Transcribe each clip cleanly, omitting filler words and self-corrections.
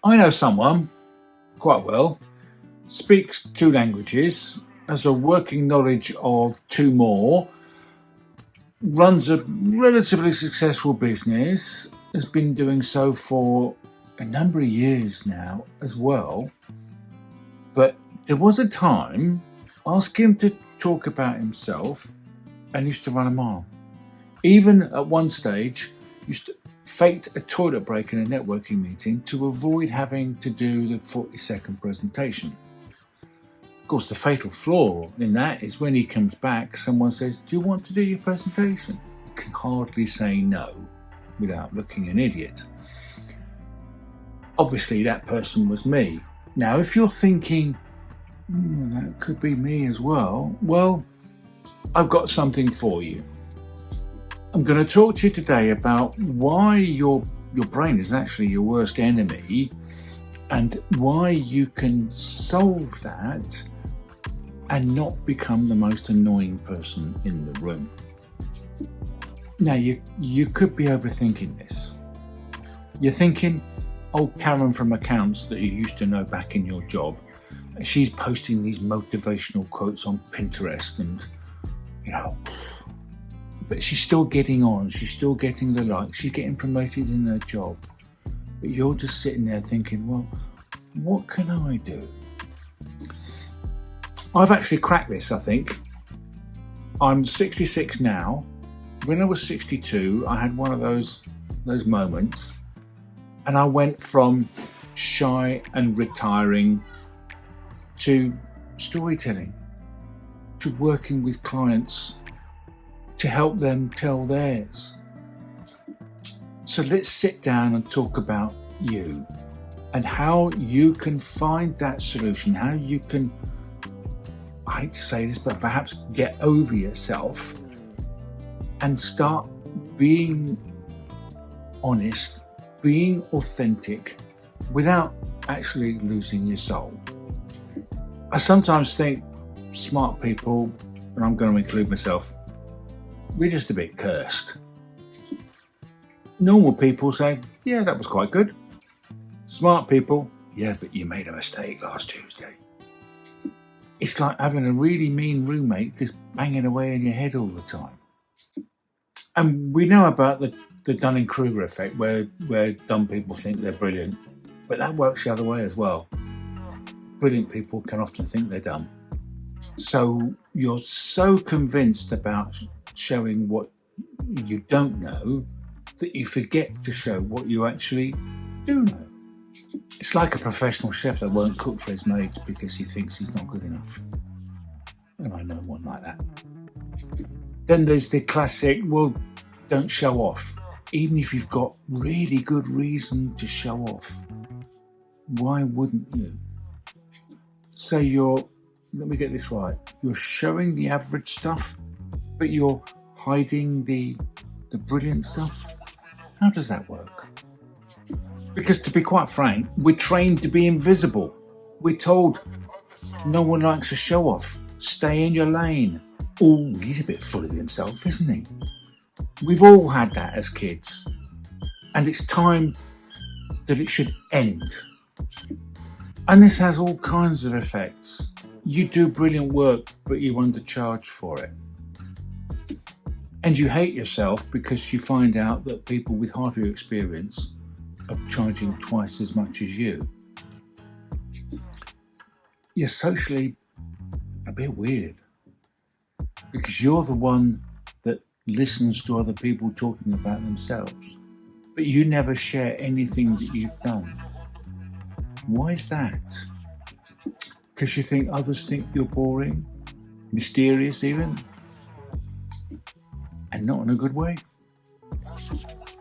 I know someone quite well, speaks two languages, has a working knowledge of two more, runs a relatively successful business, has been doing so for a number of years now as well. But there was a time, ask him to talk about himself, and used to run a mile. Even at one stage, used to faked a toilet break in a networking meeting to avoid having to do the 40-second presentation. Of course, the fatal flaw in that is when he comes back, someone says, "Do you want to do your presentation?" You can hardly say no without looking an idiot. Obviously, that person was me. Now, if you're thinking, that could be me as well, well, I've got something for you. I'm going to talk to you today about why your brain is actually your worst enemy and why you can solve that and not become the most annoying person in the room. Now, you could be overthinking this. You're thinking, Karen from accounts that you used to know back in your job, she's posting these motivational quotes on Pinterest and, but she's still getting on, she's still getting the likes, she's getting promoted in her job. But you're just sitting there thinking, well, what can I do? I've actually cracked this, I think. I'm 66 now. When I was 62, I had one of those moments, and I went from shy and retiring to storytelling, to working with clients to help them tell theirs. So let's sit down and talk about you and how you can find that solution, how you can, I hate to say this, but perhaps get over yourself and start being honest, being authentic without actually losing your soul. I sometimes think smart people, and I'm going to include myself, we're just a bit cursed. Normal people say, yeah, that was quite good. Smart people, yeah, but you made a mistake last Tuesday. It's like having a really mean roommate just banging away in your head all the time. And we know about the Dunning-Kruger effect where dumb people think they're brilliant, but that works the other way as well. Brilliant people can often think they're dumb. So you're so convinced about showing what you don't know that you forget to show what you actually do know. It's like a professional chef that won't cook for his mates because he thinks he's not good enough. And I know one like that. Then there's the classic, well, don't show off. Even if you've got really good reason to show off, why wouldn't you? So let me get this right, you're showing the average stuff, but you're hiding the brilliant stuff? How does that work? Because to be quite frank, we're trained to be invisible. We're told no one likes a show off. Stay in your lane. Oh, he's a bit full of himself, isn't he? We've all had that as kids. And it's time that it should end. And this has all kinds of effects. You do brilliant work, but you undercharge for it. And you hate yourself because you find out that people with half your experience are charging twice as much as you. You're socially a bit weird because you're the one that listens to other people talking about themselves, but you never share anything that you've done. Why is that? Because you think others think you're boring, mysterious even, and not in a good way?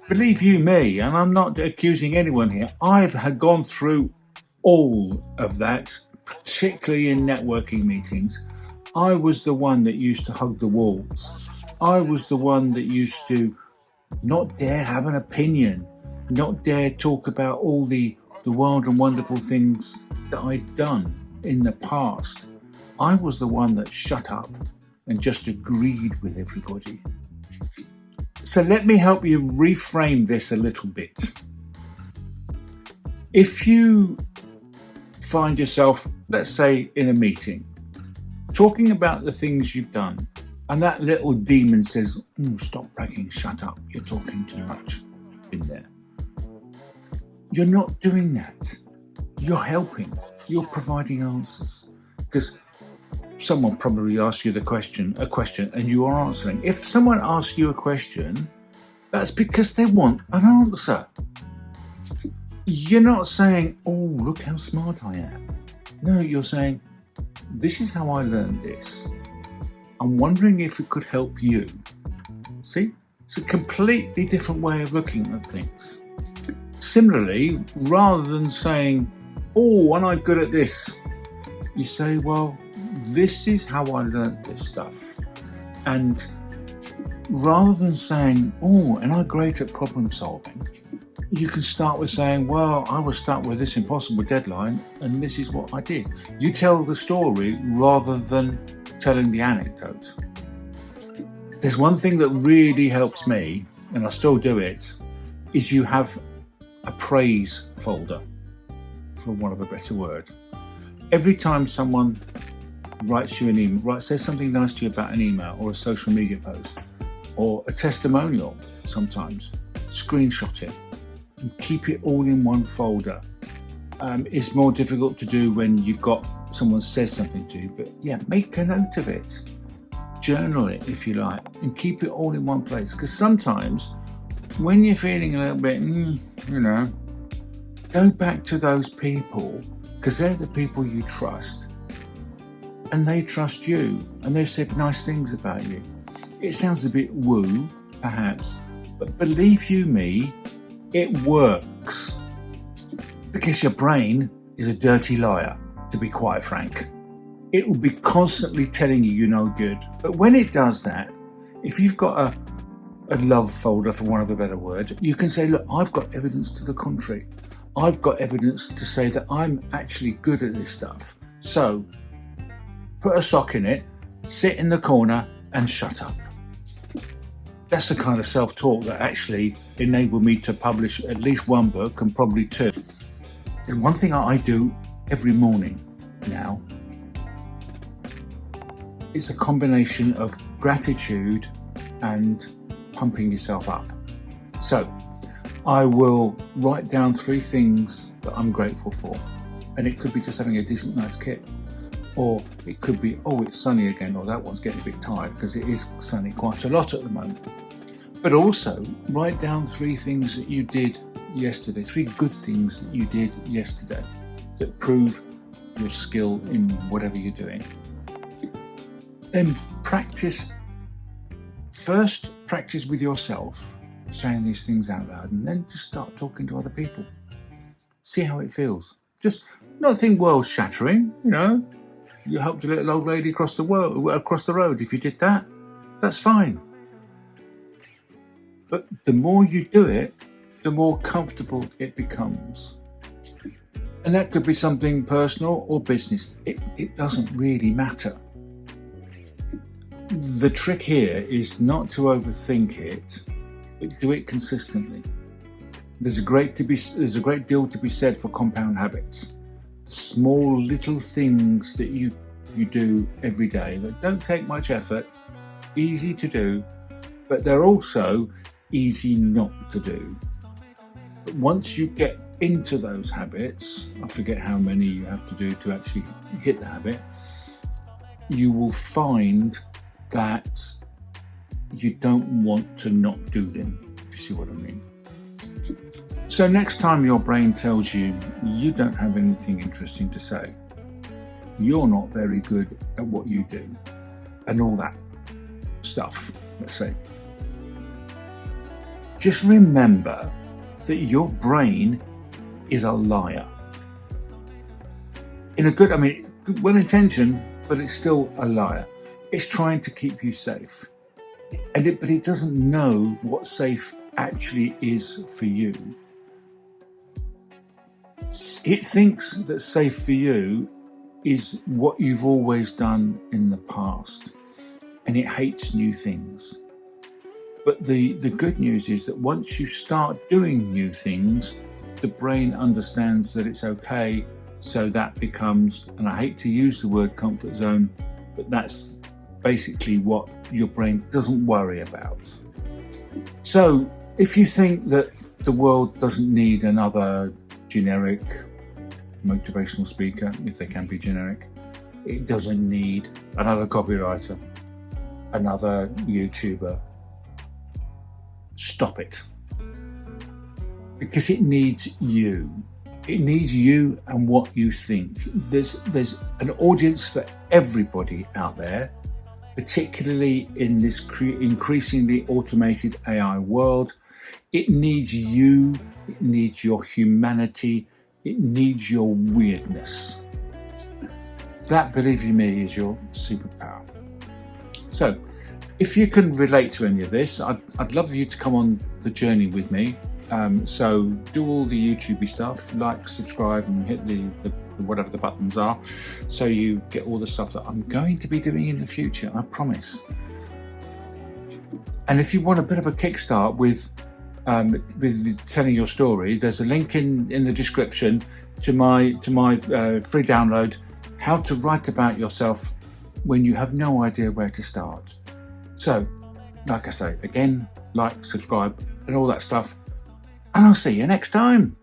Believe you me, and I'm not accusing anyone here, I've gone through all of that, particularly in networking meetings. I was the one that used to hug the walls. I was the one that used to not dare have an opinion, not dare talk about all the wild and wonderful things that I'd done in the past. I was the one that shut up and just agreed with everybody. So let me help you reframe this a little bit. If you find yourself, let's say, in a meeting, talking about the things you've done, and that little demon says, stop bragging, shut up, you're talking too much in there. You're not doing that. You're helping. You're providing answers. Because someone probably asked you a question, and you are answering. If someone asks you a question, that's because they want an answer. You're not saying, look how smart I am. No, you're saying, this is how I learned this. I'm wondering if it could help you. See? It's a completely different way of looking at things. Similarly, rather than saying, and I'm good at this, you say, well, this is how I learned this stuff. And rather than saying, and I'm great at problem solving, you can start with saying, well, I was stuck with this impossible deadline and this is what I did. You tell the story rather than telling the anecdote. There's one thing that really helps me, and I still do it, is you have a praise folder, for want of a better word. Every time someone writes you an email, says something nice to you about an email or a social media post or a testimonial sometimes, screenshot it and keep it all in one folder. It's more difficult to do when you've got someone says something to you, but make a note of it. Journal it if you like and keep it all in one place, because sometimes when you're feeling a little bit, go back to those people, because they're the people you trust and they trust you and they've said nice things about you. It sounds a bit woo, perhaps, but believe you me, it works, because your brain is a dirty liar, to be quite frank. It will be constantly telling you you're no good. But when it does that, if you've got a love folder, for want of a better word, you can say, look, I've got evidence to the contrary. I've got evidence to say that I'm actually good at this stuff. So put a sock in it, sit in the corner and shut up. That's the kind of self-talk that actually enabled me to publish at least one book and probably two. There's one thing I do every morning now. It's a combination of gratitude and pumping yourself up. So I will write down 3 things that I'm grateful for. And it could be just having a decent, nice kit. Or it could be, it's sunny again, or that one's getting a bit tired, because it is sunny quite a lot at the moment. But also write down 3 things that you did yesterday, 3 good things that you did yesterday that prove your skill in whatever you're doing. Then practice with yourself, saying these things out loud, and then just start talking to other people. See how it feels. Just nothing world-shattering, You helped a little old lady across the road. If you did that, that's fine. But the more you do it, the more comfortable it becomes. And that could be something personal or business. It doesn't really matter. The trick here is not to overthink it, but do it consistently. There's a great deal to be said for compound habits. Small little things that you do every day that don't take much effort, easy to do, but they're also easy not to do. But once you get into those habits, I forget how many you have to do to actually hit the habit, you will find that you don't want to not do them, if you see what I mean. So next time your brain tells you you don't have anything interesting to say, you're not very good at what you do, and all that stuff, let's say, just remember that your brain is a liar. Well-intentioned, but it's still a liar. It's trying to keep you safe. But it doesn't know what safe actually is for you. It thinks that safe for you is what you've always done in the past, and it hates new things. But the good news is that once you start doing new things, the brain understands that it's okay, so that becomes, and I hate to use the word comfort zone, but that's basically what your brain doesn't worry about. So if you think that the world doesn't need another generic motivational speaker, if they can be generic, it doesn't need another copywriter, another YouTuber, stop it. Because it needs you. It needs you and what you think. There's an audience for everybody out there, particularly in this increasingly automated AI world. It needs you, it needs your humanity, it needs your weirdness. That, believe you me, is your superpower. So, if you can relate to any of this, I'd love you to come on the journey with me. So do all the YouTubey stuff, like, subscribe, and hit the whatever the buttons are, so you get all the stuff that I'm going to be doing in the future, I promise. And if you want a bit of a kickstart with telling your story, there's a link in the description to my free download, How to Write About Yourself When You Have No Idea Where to Start. So, like I say, again, like, subscribe, and all that stuff. And I'll see you next time.